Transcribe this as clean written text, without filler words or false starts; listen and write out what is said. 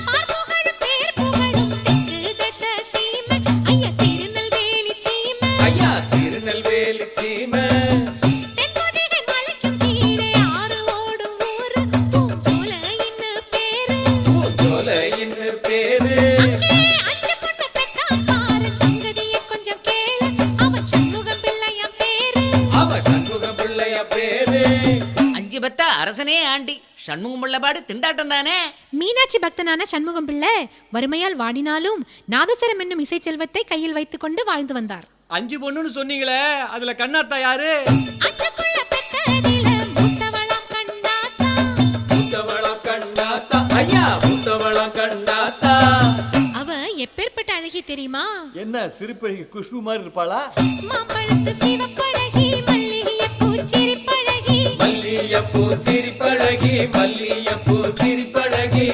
பார்ப்புகழும் பேர் புகழும் தெற்கு தச சீமை ஐயா திருநெல்வேலி சீமை ஐயா திருநெல்வேலி சீமை தென்பொதிகை மலைக்கும் கீழே ஆறு ஓடும் ஊரு பூஞ்சோலைன்னு பேரு பூஞ்சோலைன்னு பேரு அங்கே அஞ்சு பொண்ணு பெத்தான் பாரு சங்கதியை கொஞ்சம் கேளு அவன் சண்முகம் பிள்ளையாம் பேரு அவ சண்முக பிள்ளைய பேரு அஞ்சு பத்த அரசனே ஆண்டி சண்முகம் உள்ளபாடு திண்டாட்டம் தானே. மீனாட்சி பக்தனான சண்முகம் பிள்ளை வறுமையால் வாடினாலும் நாதஸ்வரம் என்னும் இசை செல்வத்தை கையில் வைத்துக் கொண்டு வாழ்ந்து வந்தார். அஞ்சு பொண்ணுன்னு சொன்னீங்களே, அதுல கண்ணாத்தா யாரு? அஞ்சுக்குள்ள பெத்ததில மூத்தவளாம் கண்ணாத்தா. மூத்தவளம் கண்ணாத்தா ஐயா மூத்தவளம் கண்ணாத்தா அவ எப்பேற்பட்ட அழகி தெரியுமா? என்ன சிறுப்பழகி குஷ்பு மாதிரி இருப்பாளா? மாம்பழத்து சிவப்பழகி மல்லிகைப்பூ சிரிப்பழகி மல்லியப்பூ சிரிப்பழகி மல்லியப்பூ சிரிப்பழகி